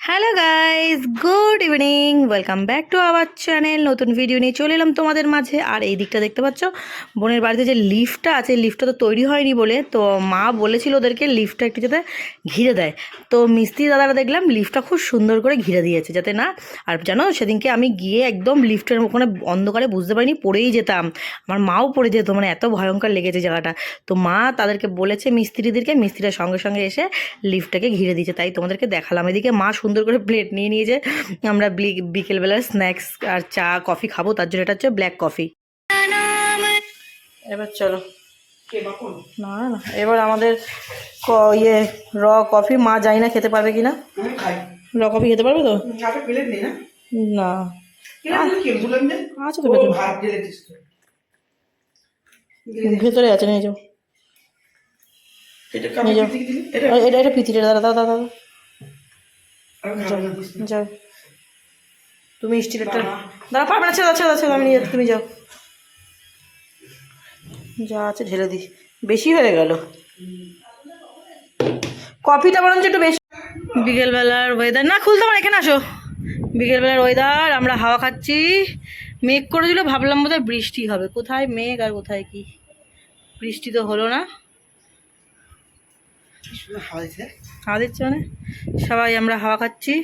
Hello guys, good evening, welcome back to our channel. নতুন video নিয়ে চলে এলাম তোমাদের মাঝে। আর এই দিকটা দেখতে পাচ্ছ, বোনের বাড়িতে যে লিফটটা আছে, লিফটটা তো তৈরি হয়নি বলে তো মা বলেছিল ওদেরকে লিফটটা একটু যাতে ঘিরে দেয়। তো মিস্ত্রি দাদারা দেখলাম লিফটটা খুব সুন্দর করে ঘিরে দিয়েছে যাতে না। আর জানো, সেদিনকে আমি গিয়ে একদম লিফটের ওখানে অন্ধকারে বুঝতে পারিনি, পড়েই যেতাম। আমার মাও পড়ে যেত, মানে এত ভয়ঙ্কর লেগেছে জায়গাটা। তো মা তাদেরকে বলেছে মিস্ত্রিদেরকে, মিস্ত্রিরা সঙ্গে সঙ্গে এসে লিফটটাকে ঘিরে দিয়েছে। তাই তোমাদেরকে দেখালাম। এদিকে মা সুন্দর করে প্লেট নিয়ে নিয়েছে। আমরা বিকেলবেলা স্ন্যাক্স আর চা কফি খাবো, তার জন্য এটা হচ্ছে ব্ল্যাক কফি। এবার চলো, না না এবার আমাদের র কফি। মা যাই না খেতে পারবে কিনা, র কফি খেতে পারবে তো? না আচ্ছা, তো ভেতরে আছে, নিয়ে যাও এটা এটা পিতিটা দাদা দাদা দাদা যাও। তুমি স্টিলেরটা দাঁড়া, পারবে না, ছেড়ে ছেড়ে ছেড়ে, আমি নিয়ে, তুমি যাও। যা আছে ঢেলে দিই, বেশি হয়ে গেল কফিটা, বরঞ্চ একটু বেশি। বিকেলবেলার ওয়েদার, না খুলতে পারো, এখানে আসো। বিকেলবেলার ওয়েদার, আমরা হাওয়া খাচ্ছি। মেঘ করে দিল, ভাবলাম বোধহয় বৃষ্টি হবে। কোথায় মেঘ আর কোথায় কি বৃষ্টি, তো হলো না। হাওয়া দিচ্ছে মানে সবাই আমরা হাওয়া খাচ্ছি।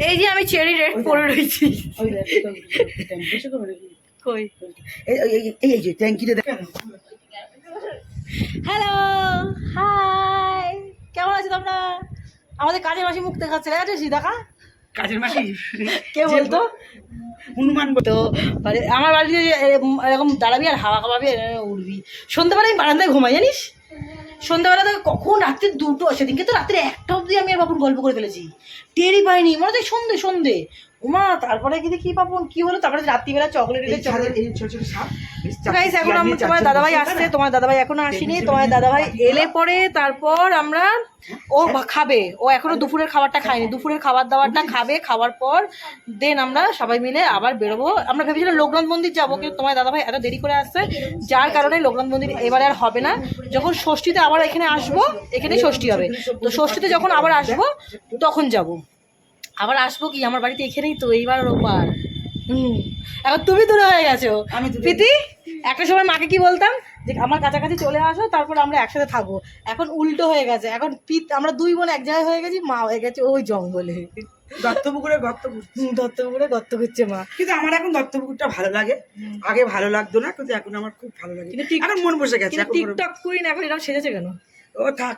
এই যে আমি চেরি রেড পরে রয়েছি। হ্যালো, হাই, কেমন আছো তোমরা? আমাদের কাজের মাসি মুখ দেখাচ্ছে, দেখা কাজের মাসি কে বলতো? হনুমান তো আমার বাড়িতে এরকম দাঁড়াবি আর হাওয়া খাওয়াবি, উঠবি। সন্ধ্যাবেলা আমি বারান্দায় ঘুমাই, জানিস? সন্ধ্যাবেলা তো কখন রাত্রি 2টো, সেদিনকে তো রাত্রি 1টা অবধি আমি আর বাপুন গল্প করে ফেলেছি, টেরই পাইনি। মনে হয় সন্ধে সন্ধে উমা। তারপরে কি পাপুন কি হলো, তারপরে রাত্রিবেলা চকলেট গাইস। এখন আমরা, তোমার দাদাভাই আসছে, তোমার দাদাভাই এখনো আসেনি। তোমার দাদাভাই এলে পরে তারপর আমরা, ও খাবে, ও এখনো দুপুরের খাবারটা খায়নি, দুপুরের খাবার দাবারটা খাবে। খাওয়ার পর দেন আমরা সবাই মিলে আবার বেরোবো। আমরা ভেবেছিলাম লোকনাথ মন্দির যাবো, কিন্তু তোমার দাদাভাই এত দেরি করে আসছে, যার কারণে লোকনাথ মন্দির এবারে আর হবে না। যখন ষষ্ঠীতে আবার এখানে আসবো, এখানেই ষষ্ঠী হবে, তো ষষ্ঠীতে যখন আবার আসবো তখন যাব। আবার আসবো কি, আমার বাড়িতে এখানেই তো, এইবার রোববার। এখন তুমি দূরে হয়ে গেছো। আমি প্রীতি একটা সময় মাকে কি বলতাম যে আমার কাছাকাছি চলে আসো, তারপর আমরা একসাথে থাকবো। এখন উল্টো হয়ে গেছে, এখন আমরা দুই বোন এক জায়গায় হয়ে গেছি, মা হয়ে গেছে ওই জঙ্গলে। দত্তপুকুরে দত্তপুকুরে গর্ত করছে মা। কিন্তু আমার এখন দত্তপুকুরটা ভালো লাগে, আগে ভালো লাগতো না, কিন্তু এখন আমার খুব ভালো লাগে। এখন মন বসে গেছে। টিকটক কুইন এখন এরকম সেজেছে কেন? ও থাক,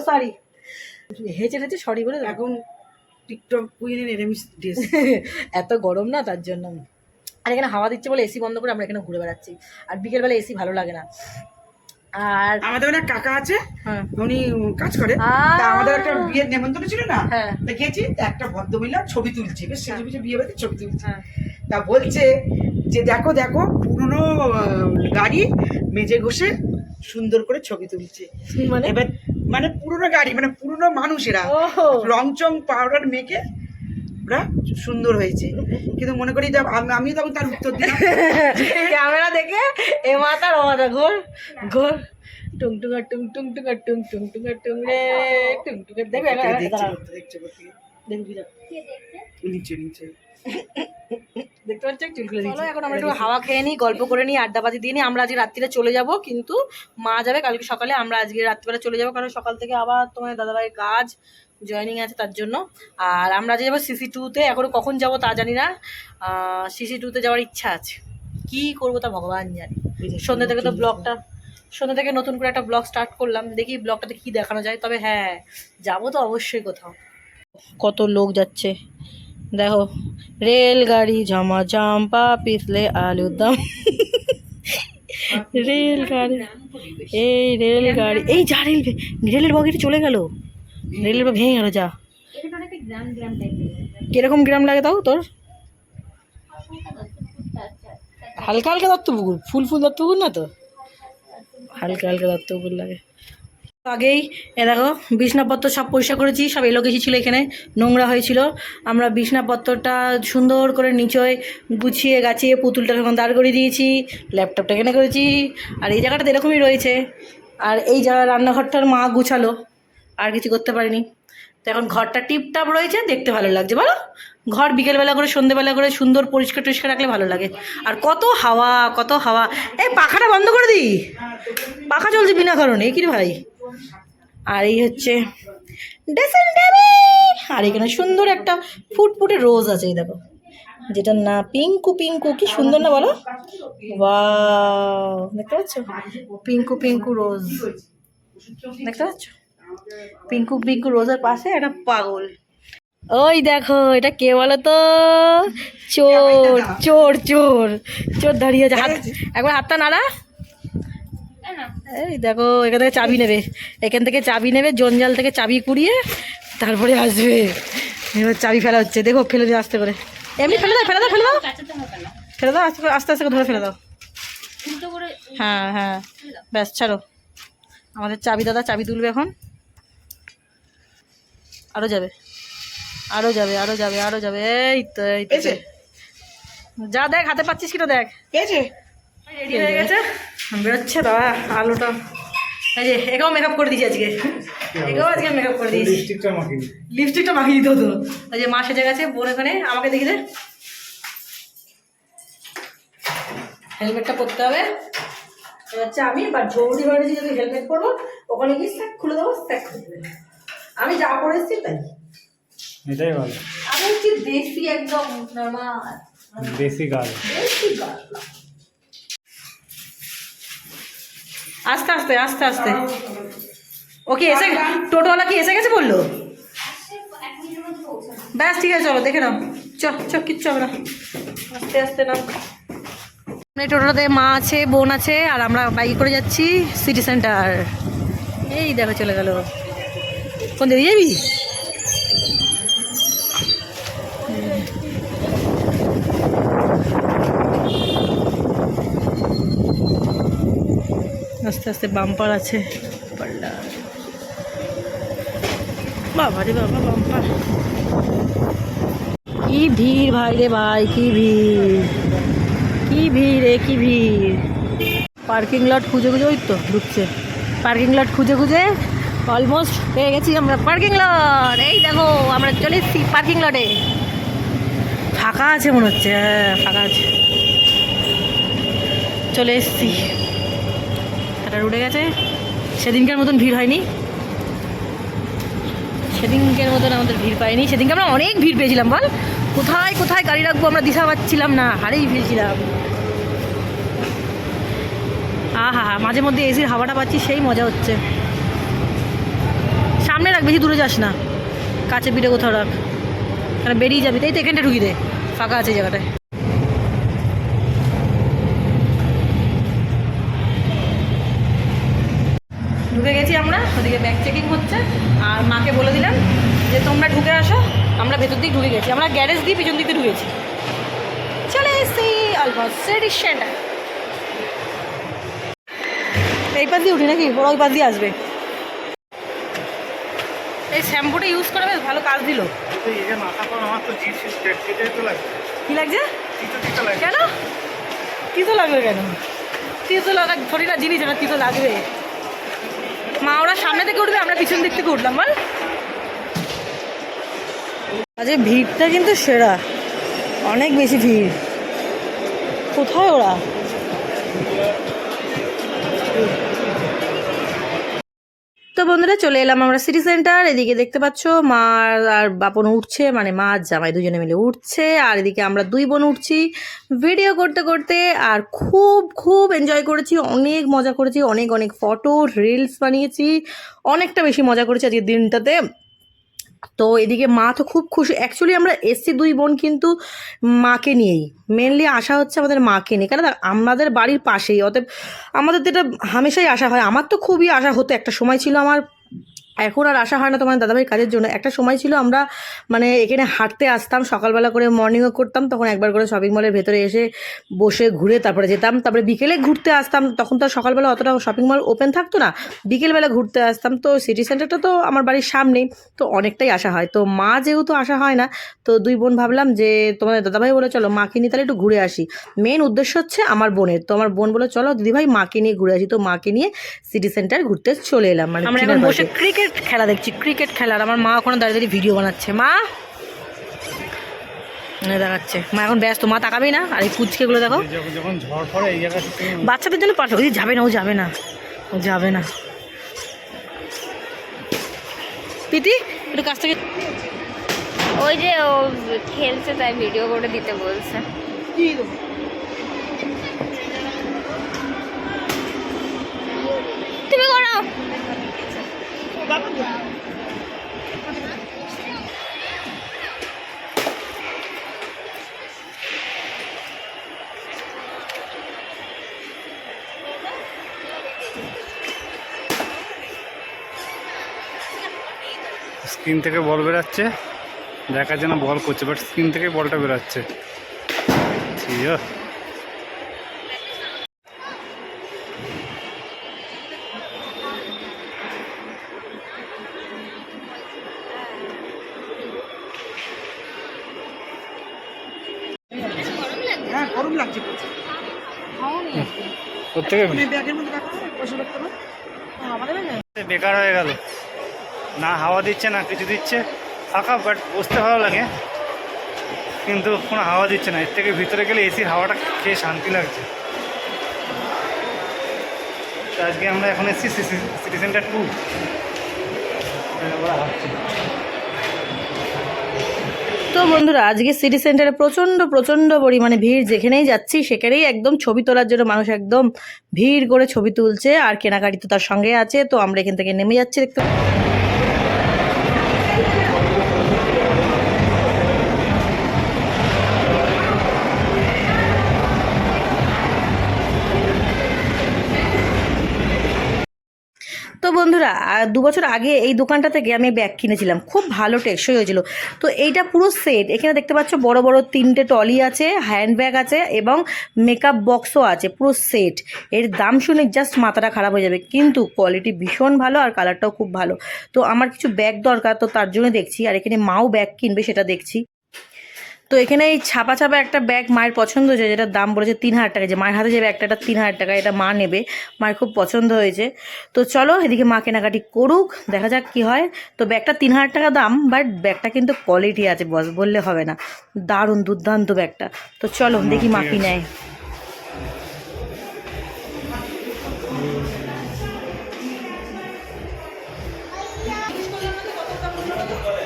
সরি, হেঁচে হেঁচে সরি বলে। এখন টিকটক কুইনের এরমিস ড্রেস। এত গরম না, তার জন্য। আর এখানে হাওয়া দিচ্ছে বলে এসি বন্ধ করে আমরা এখানে ঘুরে বেড়াচ্ছি। আর বিকেলবেলা এসি ভালো লাগে না। আর আমাদের একটা কাকা আছে, উনি কাজ করে, তা আমাদের একটা বিয়ের নেমন্তন্ন ছিল না, গেছি, একটা ভদ্রমহিলা ছবি তুলছে, বেশ সেজে গুজে বিয়ে বাড়িতে ছবি তুলছে। তা বলছে যে দেখো দেখো পুরনো গাড়ি মেজে ঘষে সুন্দর করে ছবি তুলছে। এবার মানে পুরনো গাড়ি, মানে পুরনো মানুষেরা রং চং পাউডার মেখে ওরা সুন্দর হয়েছে। কিন্তু মনে করি আমিও তখন তার উত্তর দিই ক্যামেরা দেখে এ মাথার ও মাথা ঘোর ঘোর, টুংটুঙ্গা টুং টুংটুঙ্গা টুং টুংটুঙ্গা টুং রে টুংটুঙ্গা। দেখবে নিচে নিচে দেখতে পাচ্ছ, চুলকুলে দিচ্ছি। এখন আমরা একটু হাওয়া খেয়ে নিই, গল্প করে নিই, আড্ডাবাজি দিয়ে নিই। আমরা আজকে রাত্রিরে চলে যাব, কিন্তু মা যাবে কালকে সকালে। আমরা আজকে রাত্রিবেলা চলে যাবো, কারণ সকাল থেকে আবার তোমার দাদাভাইয়ের কাজ জয়েনিং আছে, তার জন্য। আর আমরা যে যাবো CC2-তে, এখনও কখন যাব তা জানি না। CC2-তে যাওয়ার ইচ্ছা আছে, কি করবো তা ভগবান জানি। সন্ধ্যে থেকে তো ব্লগটা, সন্ধ্যে থেকে নতুন করে একটা ব্লগ স্টার্ট করলাম, দেখি ব্লগটাতে কি দেখানো যায়। তবে হ্যাঁ, যাবো তো অবশ্যই কোথাও। কত লোক যাচ্ছে দেখো, রেলগাড়ি ঝমাঝম পা পিছলে আলুর দম। রেলগাড়ি, এই রেলগাড়ি, এই যা রেলের বগিটা চলে গেল, রেলের ভেঙে গেল। যা কিরকম গ্রাম লাগে তাও তোর? হালকা হালকা দত্তপুকুর, ফুল ফুল দত্তপুকুর না তো, হালকা হালকা দত্তপুকুর লাগে। আগেই দেখো বিছনাপত্র সব পরিষ্কার করেছি, সব এলোকেশি ছিল, এখানে নোংরা হয়েছিল। আমরা বিছনাপত্রটা সুন্দর করে নিচয় গুছিয়ে গাছিয়ে পুতুলটা এখন দাঁড় করিয়ে দিয়েছি, ল্যাপটপটা এখানে করেছি। আর এই জায়গাটা এরকমই রয়েছে, আর এই জায়গা রান্নাঘরটার মা গুছালো, আর কিছু করতে পারিনি। তো এখন ঘরটা টিপটাপ রয়েছে, দেখতে ভালো লাগছে বলো। ঘর বিকেলবেলা করে সন্ধ্যেবেলা করে সুন্দর পরিষ্কার টরিষ্কার রাখলে ভালো লাগে। আর কত হাওয়া, কত হাওয়া। এই পাখাটা বন্ধ করে দিই, পাখা চলছে বিনা কারণে, কি রে ভাই। আর এই হচ্ছে ড্রেসিং টেবিল। আর এখানে সুন্দর একটা ফুটফুটে রোজ আছে, এই দেখো, যেটার না পিঙ্কু পিঙ্কু, কি সুন্দর না বলো। ওয়াও, দেখতে পাচ্ছ পিঙ্কু পিঙ্কু রোজ, দেখতে পাচ্ছ পিঙ্কু পিঙ্কু রোজের পাশে একটা পাগল। ওই দেখো এটা কে বলো তো, চোর চোর চোর চোর দাঁড়িয়ে আছে। হাত একবার হাতটা নাড়া। এই দেখো এখান থেকে চাবি নেবে, এখান থেকে চাবি নেবে, জঞ্জাল থেকে চাবি কুড়িয়ে তারপরে আসবে। এবার চাবি ফেলা হচ্ছে, দেখো ফেলে দিয়ে আস্তে করে, এমনি ফেলে দাও ফেলে দাও ফেলে দাও ফেলে দাও, আস্তে আস্তে আস্তে করে ধরে ফেলে দাও। হ্যাঁ হ্যাঁ, ব্যাস ছাড়ো। আমাদের চাবি দাদা চাবি তুলবে এখন। আরও যাবে, আরও যাবে, আরও যাবে, আরও যাবে। এই তো এই তো, যা দেখ হাতে পাচ্ছিস কিনা দেখ। রেডি হয়ে গেছে, বেরোচ্ছে দাদা আলোটা। এই যে একেও মেকআপ করে দিয়েছি আজকে, একেও আজকে মেকআপ করে দিয়েছি। লিপস্টিকটা মাখিয়ে দিতে হতো। এই যে মা সেজে গেছে, বোন এখানে আমাকে দেখি দে। হেলমেটটা পরতে হবে হচ্ছে আমি, বা ঝৌড়ি বাড়ি যদি হেলমেট পরবো ওখানে গিয়ে স্যাক খুলে দেবো, স্যাক খুলে দেবে। আমি যা পরেছি তাই, এটাই ভালো। আমি হচ্ছে দেশি, একদম নর্মাল দেশি গাল। দেশি গাল। আস্তে আস্তে আস্তে আস্তে। ওকে এসে, টোটোওয়ালা কি এসে গেছে বললো? ব্যাস ঠিক আছে, চলো দেখে নাও। চ কিচ্ছু হবে না, আস্তে আস্তে নাও। এই টোটোটাতে মা আছে, বোন আছে, আর আমরা বাইক করে যাচ্ছি সিটি সেন্টার। এই দেখো চলে গেল। কোন দিকে যাবি? আস্তে আস্তে বাম্পার আছে, বাবা রে বাবা বাম্পার। কি ভিড় ভাই রে ভাই, কি ভিড়, কি ভিড় রে, কি ভিড়। পার্কিং লট খুঁজে খুঁজে, ওই তো ঢুকছে, পার্কিং লট খুঁজে খুঁজে অলমোস্ট পেয়ে গেছি আমরা পার্কিং লট। এই দেখো আমরা চলে এসেছি পার্কিং লটে। ফাঁকা আছে মনে হচ্ছে, হ্যাঁ ফাঁকা আছে। চলে এসেছি, এটা উঠে গেছে। সেদিনকার মতন ভিড় হয়নি, সেদিনকের মতন আমাদের ভিড় পাইনি। সেদিনকে আমরা অনেক ভিড় পেয়েছিলাম বল, কোথায় কোথায় গাড়ি রাখবো আমরা দিশা পাচ্ছিলাম না, হারিয়ে ফেলছিলাম। হা মাঝে মধ্যে এসির হাওয়াটা পাচ্ছি, সেই মজা হচ্ছে। সামনে রাখ, বেশি দূরে যাস না, কাছে পিঠে কোথাও রাখ, কারণ বেরিয়ে যাবি। তাই তো এখানটা ঢুকি দে, ফাঁকা আছে জায়গাটায়। ঢুকে গেছি আমরা, ওদিকে ব্যাগ চেকিং হচ্ছে। আর মাকে বলে দিলাম যে তোমরা ঢুকে আসো, আমরা ভেতর দিকে ঢুকে গেছি। আমরা গ্যারেজ দিয়ে পিছন দিকে ঢুকেছি, চলে এসেছি অলমোস্ট সিটি সেন্টার। এই পাশ দিয়ে উঠি নাকি, ওরা ওই পাশ দিয়ে আসবে। এই শ্যাম্পুটা ইউজ করে বেশ ভালো কাজ দিল। কি লাগছে কেন? তিতো লাগবে কেন? তিতো লাগা থরি না জিনিস, না তিতো লাগবে। মা ওরা সামনে থেকে উঠবে, আমরা পিছন দিক থেকে উঠলাম বল। আজ ভিড়টা কিন্তু সেরা, অনেক বেশি ভিড়। কোথায় ওরা? তো বন্ধুরা চলে এলাম আমরা সিটি সেন্টার। এদিকে দেখতে পাচ্ছ মা আর বাপন উঠছে, মানে মা আর জামাই দুজনে মিলে উঠছে, আর এদিকে আমরা দুই বোন উঠছি ভিডিও করতে করতে। আর খুব খুব এনজয় করেছি, অনেক মজা করেছি, অনেক অনেক ফটো রিলস বানিয়েছি, অনেকটা বেশি মজা করেছি আজকের দিনটাতে। তো এদিকে মা তো খুব খুশি। অ্যাকচুয়ালি আমরা এসছি দুই বোন কিন্তু মাকে নিয়েই, মেনলি আসা হচ্ছে আমাদের মাকে নিয়ে, কেন আমাদের বাড়ির পাশেই, অতএব আমাদের তো এটা হামেশাই আসা হয়। আমার তো খুবই আশা হতো, একটা সময় ছিল আমার এখন আর আসা হয় না তোমার দাদাভাই কাজের জন্য। একটা সময় ছিল আমরা মানে এখানে হাঁটতে আসতাম, সকালবেলা করে মর্নিং ওয়াক করতাম, তখন একবার করে শপিং মলের ভেতরে এসে বসে ঘুরে তারপরে যেতাম, তারপরে বিকেলে ঘুরতে আসতাম। তখন তো আর সকালবেলা অতটা শপিং মল ওপেন থাকতো না, বিকেলবেলা ঘুরতে আসতাম। তো সিটি সেন্টারটা তো আমার বাড়ির সামনেই, তো অনেকটাই আসা হয়। তো মা যেহেতু আসা হয় না, তো দুই বোন ভাবলাম যে তোমাদের দাদাভাই বলে চলো মাকে নিয়ে তাহলে একটু ঘুরে আসি। মেন উদ্দেশ্য হচ্ছে আমার বোনের, তো আমার বোন বলে চলো দিদিভাই মাকে নিয়ে ঘুরে আসি। তো মাকে নিয়ে সিটি সেন্টার ঘুরতে চলে এলাম। মানে আমরা এখন বসে ক্রিকেট খেলা দেখছি, ক্রিকেট খেলার। আমার মা ওখানে দাঁড়িয়ে দাঁড়িয়ে ভিডিও বানাচ্ছে। মা দেখাচ্ছে, মা এখন ব্যস্ত, মা তাকাবেই না। আর এই পুচকেগুলো দেখো, যখন ঝড় পড়ে এই জায়গা বাচ্চাদের জন্য পারফেক্ট। ওই যাবে না, ও যাবে না, ও যাবে না। প্রীতি একটু কাছ থেকে, ওই যে ও খেলছে তাই ভিডিও করে দিতে বলছে। তুমি করো। স্ক্রিন থেকে বল বেরাচ্ছে, দেখা যেন বল করছে, বাট স্ক্রিন থেকে বলটা বেরাচ্ছে। ঠিক আছে, হ্যাঁ গরম লাগছে প্রত্যেকে ব্যাগের মধ্যে রাখো, বসে রাখতে হবে। বেকার হয়ে গেল, না হাওয়া দিচ্ছে না কিছু দিচ্ছে, ফাঁকা, বাট বসতে ভালো লাগে কিন্তু কোনো হাওয়া দিচ্ছে না। এর থেকে ভিতরে গেলে এসির হাওয়াটা খেয়ে শান্তি লাগছে। তো আজকে আমরা এখন এসেছি সিটি সেন্টার 2। তো বন্ধুরা আজকে সিটি সেন্টারে প্রচণ্ড পরিমাণে ভিড়। যেখানেই যাচ্ছি সেখানেই একদম ছবি তোলার জন্য মানুষ একদম ভিড় করে ছবি তুলছে, আর কেনাকাটি তো তার সঙ্গে আছে। তো আমরা এখান থেকে নেমে যাচ্ছি, দেখতে তো বন্ধুরা 2 বছর আগে এই দোকানটা থেকে আমি ব্যাগ কিনেছিলাম, খুব ভালো টেকসই হয়েছিল। তো এইটা পুরো সেট, এখানে দেখতে পাচ্ছ বড় বড় 3টে টলি আছে, হ্যান্ড ব্যাগ আছে এবং মেকআপ বক্সও আছে, পুরো সেট। এর দাম শুনে জাস্ট মাথাটা খারাপ হয়ে যাবে, কিন্তু কোয়ালিটি ভীষণ ভালো আর কালারটাও খুব ভালো। তো আমার কিছু ব্যাগ দরকার, তো তার জন্য দেখছি। আর এখানে মাও ব্যাগ কিনবে, সেটা দেখছি। তো এখানে এই ছাপা একটা ব্যাগ মায়ের পছন্দ হয়েছে, যেটার দাম বলেছে 3000 টাকা। যে মায়ের হাতে যে ব্যাগটা, এটা 3000 টাকা, এটা মা নেবে, মায়ের খুব পছন্দ হয়েছে। তো চলো এদিকে মা কেনাকাটি করুক, দেখা যাক কি হয়। তো ব্যাগটা 3000 টাকা দাম, বাট ব্যাগটা কিন্তু কোয়ালিটি আছে, বস বললে হবে না, দারুণ দুর্দান্ত ব্যাগটা। তো চলো দেখি মা কি নেয়।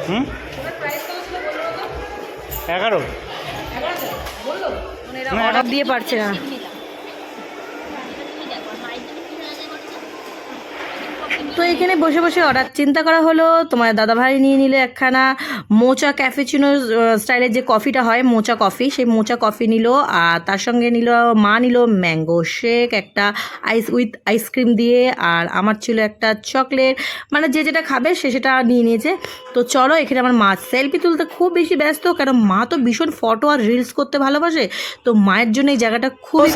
হুম 11 অর্ডার দিয়ে পারছে না। তো এখানে বসে বসে অর্ডার চিন্তা করা হলো। তোমার দাদাভাই নিয়ে নিলে একখানা মোচা ক্যাফেচিনো স্টাইলের যে কফিটা হয়, মোচা কফি, সেই মোচা কফি নিল। আর তার সঙ্গে মা নিল ম্যাঙ্গো শেক, একটা উইথ আইসক্রিম দিয়ে। আর আমার ছিল একটা চকলেট, মানে যে যেটা খাবে সে সেটা নিয়ে নিয়েছে। তো চলো এখানে আমার মা সেলফি তুলতে খুব বেশি ব্যস্ত, কারণ মা তো ভীষণ ফটো আর রিলস করতে ভালোবাসে। তো মায়ের জন্য এই জায়গাটা খুবই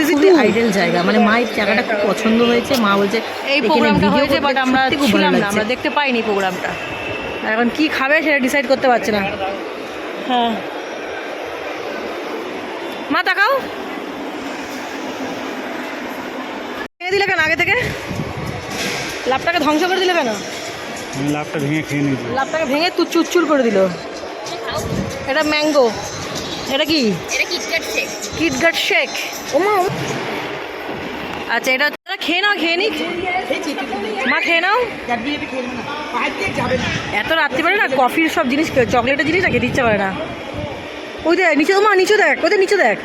আইডেল জায়গা, মানে মায়ের জায়গাটা খুব পছন্দ হয়েছে। মা বলছে এই প্রোগ্রামটা হয়েছে, বাট আমরা ছিলাম না, আমরা দেখতে পাইনি প্রোগ্রামটা। এখন কি খাবে সেটা ডিসাইড করতে পারছে না। হ্যাঁ মা তাকাও, ভেঙে দিলে কেন? আগে থেকে লাভটাকে ধ্বংস করে দিলে কেন? লাভটা ভেঙে খেয়ে নিয়েছি, লাভটাকে ভেঙে তুই চুরচুর করে দিল। এটা ম্যাঙ্গো, এটা কি? এটা কিটক্যাট শেক। KitKat shake. ওমা আচ্ছা, এটা খেয়ে নাও, খেয়ে নি মা, খেয়ে নাও। এত রাত্রিবেলা না কফির সব জিনিস, চকলেটের জিনিস না খেতে ইচ্ছা করে না। ওই দেখ নিচে, মা নিচে দেখ, ওদের নিচে দেখ,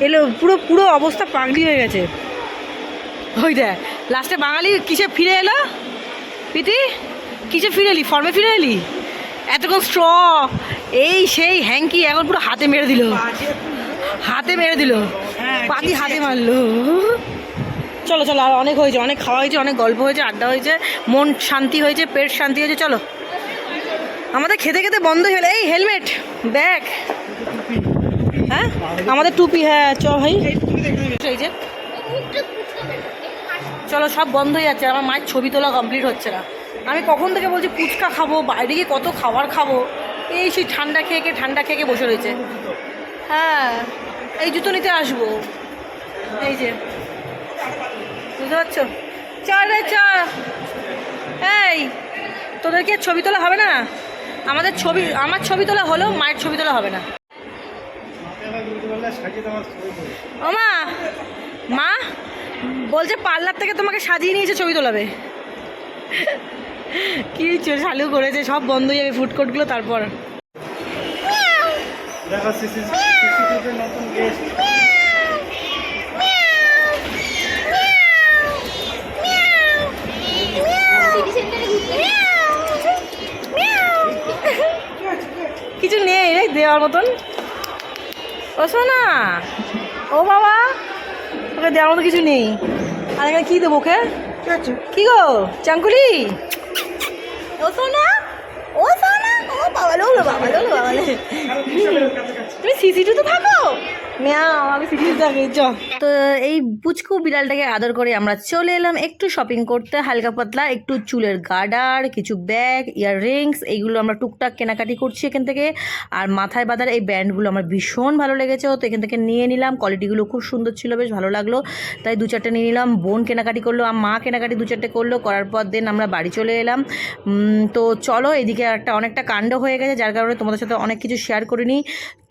এলো পুরো অবস্থা পাগলি হয়ে গেছে। ওই দেখ লাস্টে বাঙালি কিসে ফিরে এলো? প্রীতি কিসে ফিরে এলি? ফর্মে ফিরে এলি? এতক্ষণ স্ট্র এই সেই হ্যাঙ্কি, এখন পুরো হাতে মেরে দিল, হাতে মেরে দিল, পাতি হাতে মারলো। চলো চলো, আর অনেক হয়েছে, অনেক খাওয়া হয়েছে, অনেক গল্প হয়েছে, আড্ডা হয়েছে, মন শান্তি হয়েছে, পেট শান্তি হয়েছে। চলো, আমাদের খেতে খেতে বন্ধ হয়ে গেল। এই হেলমেট, ব্যাগ, হ্যাঁ আমাদের টুপি, হ্যাঁ চ ভাই, এই যে চলো, সব বন্ধ হয়ে যাচ্ছে। আমার মায়ের ছবি তোলা কমপ্লিট হচ্ছে না। আমি কখন থেকে বলছি ফুচকা খাবো, বাইরে গিয়ে কত খাবার খাবো, এই সেই ঠান্ডা খেয়ে বসে রয়েছে। হ্যাঁ, এই জুতো নিতে আসবো, এই যে বুঝতে পারছো। চল রে চ, এই তোদেরকে ছবি তোলা হবে না? আমার ছবি তোলা হলো, মায়ের ছবি তোলা হবে না। ও মা, মা বলছে পার্লার থেকে তোমাকে সাজিয়ে নিয়েছে, ছবি তোলাবে। কি চালু করেছে, সব বন্ধ হয়ে যাবে ফুডকোর্টগুলো। তারপর দেখো নতুন গেস্ট। কিছু নেই রে দেওয়ার মতন। ও শোনা, ও বাবা, ওকে দেওয়ার মতো কিছু নেই। আর এখানে কী দেবো ওকে? কি গো চাঙ্কুলি, ও শোনা, ও শোনা, ও বাবা লো বাবা লো বাবা, তুমি সিসিটু তো থাকো, ম্যাও আমি সিসিটু থাকি। চ, তো এই পুচকু বিড়ালটাকে আদর করে আমরা চলে এলাম একটু শপিং করতে, হালকা পাতলা একটু চুলের গার্ডার, কিছু ব্যাগ, ইয়াররিংস, এইগুলো আমরা টুকটাক কেনাকাটি করছি এখান থেকে। আর মাথায় বাঁধার এই ব্যান্ডগুলো আমার ভীষণ ভালো লেগেছে, তো এখান থেকে নিয়ে নিলাম। কোয়ালিটিগুলো খুব সুন্দর ছিল, বেশ ভালো লাগলো, তাই 2-4টে নিয়ে নিলাম। বোন কেনাকাটি করলো, আর মা কেনাকাটি 2-4টে করলো, করার পর দেন আমরা বাড়ি চলে এলাম। তো চলো, এদিকে অনেকটা কাণ্ড হয়ে গেছে, যার কারণে তোমাদের সাথে অনেক কিছু শেয়ার করিনি।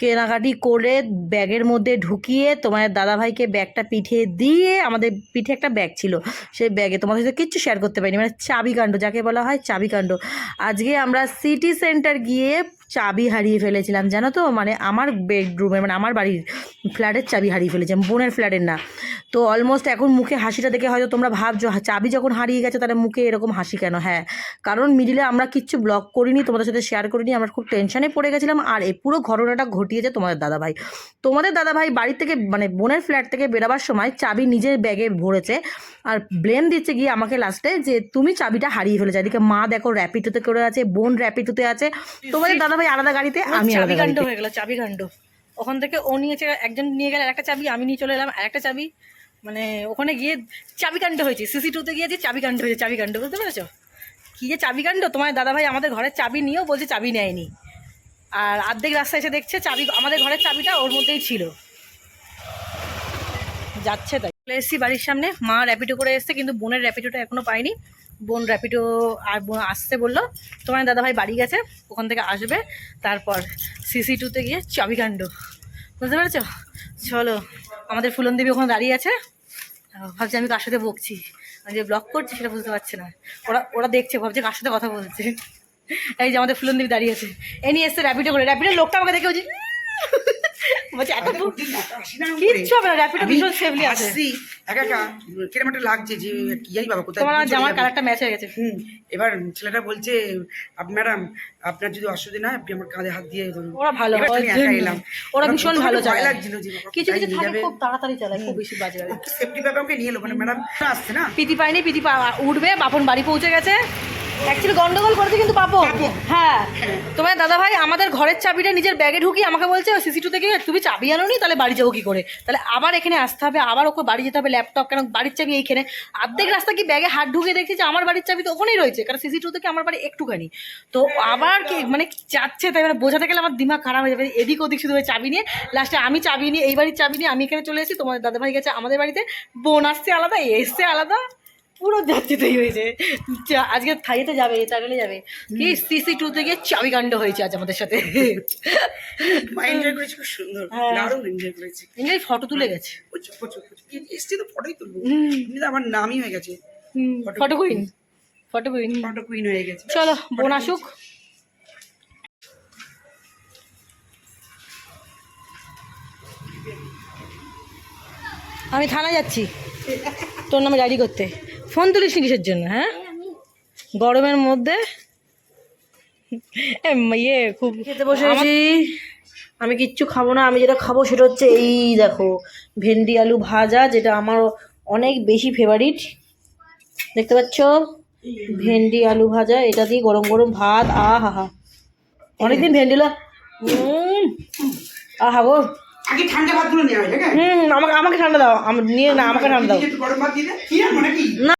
কেনাকাটি করে ব্যাগের মধ্যে ঢুকিয়ে তোমার দাদাভাইকে ব্যাগটা পিঠে দিয়ে, আমাদের পিঠে একটা ব্যাগ ছিল, সেই ব্যাগে তোমাদের সাথে কিচ্ছু শেয়ার করতে পারিনি, মানে চাবিকাণ্ড যাকে বলা হয়, চাবিকাণ্ড। আজকে আমরা সিটি সেন্টার গিয়ে চাবি হারিয়ে ফেলেছিলাম, জানো তো, মানে আমার বেডরুমে, মানে আমার বাড়ির ফ্ল্যাটের চাবি হারিয়ে ফেলেছিলাম, বোনের ফ্ল্যাটের না। তো অলমোস্ট এখন মুখে হাসিটা দেখে হয়তো তোমরা ভাবছো চাবি যখন হারিয়ে গেছে তাহলে মুখে এরকম হাসি কেন? হ্যাঁ, কারণ মিডিলে আমরা কিচ্ছু ব্লগ করিনি, তোমাদের সাথে শেয়ার করিনি, আমরা খুব টেনশনে পড়ে গেছিলাম। আর এই পুরো ঘটনাটা ঘটিয়েছে তোমাদের দাদাভাই বাড়ি থেকে, মানে বোনের ফ্ল্যাট থেকে বেরোবার সময় চাবি নিজের ব্যাগে ভরেছে, আর ব্লেম দিচ্ছে গিয়ে আমাকে লাস্টে যে তুমি চাবিটা হারিয়ে ফেলেছো। এদিকে মা দেখো র্যাপিডোতে করে আছে, বোন র্যাপিডোতে আছে, তোমাদের দাদাভাই আলাদা গাড়িতে, আমি আলাদা গাড়িতে। হয়ে গেল চাবিকাণ্ড। ওখান থেকে ও নিয়েছে, একজন নিয়ে গেল একটা চাবি, আমি নিয়ে চলে এলাম আরেকটা চাবি, মানে ওখানে গিয়ে চাবিকাণ্ড হয়েছে। সিসি2তে গিয়েছি, চাবিকাণ্ড হয়েছে, চাবিকাণ্ড, বুঝতে পেরেছো কী যে চাবিকাণ্ড? তোমার দাদাভাই আমাদের ঘরের চাবি নিয়েও বলছে চাবি নেয়নি, আর অর্ধেক রাস্তায় এসে দেখছে চাবি, আমাদের ঘরের চাবিটা ওর মধ্যেই ছিল। যাচ্ছে তাই চলে এসেছি বাড়ির সামনে। মা র্যাপিডো করে এসছে, কিন্তু বোনের র্যাপিডোটা এখনও পাইনি। বোন র্যাপিডো আর বোন আসছে বললো, তোমার দাদাভাই বাড়ি গেছে, ওখান থেকে আসবে, তারপর সিসি2তে গিয়ে চাবিকাণ্ড, বুঝতে পেরেছো? চলো, আমাদের ফুলন দেবী ওখানে দাঁড়িয়ে আছে, ভাবছি আমি কার সাথে বকছি, আমি যে ব্লগ করছি সেটা বুঝতে পারছি না। ওরা দেখছে, ভাবছে কার সাথে কথা বলছে। এই যে আমাদের ফুলন দেবী দাঁড়িয়ে আছে, এ নিয়ে এসছে র্যাপিডো করে। র্যাপিডোর লোকটা আমাকে দেখে বলছি বলছে এত কিচ্ছু হবে না, র্যাপিডো ভীষণ সেফলি আছে। একা কিরম একটা লাগছে যে কি জানি বাবা কোথায় তোমার জামার কালারটা ম্যাচ হয়ে গেছে। এবার ছেলেটা বলছে ম্যাডাম আপনার যদি অসুবিধা না, আপনি আমার কাঁধে হাত দিয়ে ধরুন। ওরা ভালো, ওরা ভীষণ ভালো চালায়, লাগছিল যে কিছু কিছু থাকে খুব তাড়াতাড়ি চালায়, খুব বেশি বাজে লাগে। সেফটি ভাবে আমাকে নিয়ে এলো, মানে ম্যাডাম আসছে না, পিতি পাইনি, পিতি উঠবে, বাপন বাড়ি পৌঁছে গেছে। অ্যাকচুয়ালি গন্ডগোল করেছে কিন্তু পাপন। হ্যাঁ, তোমার দাদাভাই আমাদের ঘরের চাবিটা নিজের ব্যাগে ঢুকিয়ে আমাকে বলছে সিসি2 থেকে তুমি চাবি আনোনি, তাহলে বাড়ি যাবো কি করে? তাহলে আবার এখানে আসতে হবে, আবার ওকে বাড়ি যেতে হবে, ল্যাপটপ, কেন বাড়ির চাবি এইখানে। অর্ধেক রাস্তা কি ব্যাগে হাত ঢুকিয়ে দেখছি যে আমার বাড়ির চাবি তো ওখানেই রয়েছে, কারণ সিসি2 থেকে আমার বাড়ি একটুখানি। তো আবার কি মানে যাচ্ছে, তাই মানে বোঝাতে গেলে আমার দিমাগ খারাপ হয়ে যাবে, এদিক ওদিক শুধু চাবি নিয়ে। লাস্টে আমি চাবি নিয়ে, এই বাড়ির চাবি নিয়ে আমি এখানে চলে এসেছি, তোমার দাদাভাই গেছে আমাদের বাড়িতে, বোন আসছে আলাদা, এসছে আলাদা, পুরো যাচ্ছে তাই হয়েছে। আজকে থাইতে যাবে, টাগলে যাবে, কি সিসি2 থেকে চাবিকাণ্ড হয়েছে আজ আমাদের সাথে। এনজয় করেছি, খুব সুন্দর, দারুণ এনজয় করেছি। এনজয়, ফটো তুলে গেছে, এসছি তো ফটোই তুলবো, আমার নামই হয়ে গেছে ফটো কুইন, ফটো কুইন হয়ে গেছে। চলো বোন আসুক। আমি থানায় যাচ্ছি তোর নামে ডায়েরি করতে। ফোন তুলিস কিসের জন্য? হ্যাঁ, গরমের মধ্যে খুব খেতে বসেছি। আমি কিচ্ছু খাবো না, আমি যেটা খাবো সেটা হচ্ছে এই দেখো ভেন্ডি আলু ভাজা, যেটা আমার অনেক বেশি ফেভারিট। দেখতে পাচ্ছ ভেন্ডি আলু ভাজা, এটা দিয়ে গরম গরম ভাত। আহা হা, অনেকদিন ভেন্ডি আহা গো। আগে ঠান্ডা ভাতগুলো নেওয়া হয়, আমাকে ঠান্ডা দাও, নিয়ে না আমাকে ঠান্ডা দাও। গরম ভাত দিয়ে দে, কি রান্না নাকি? না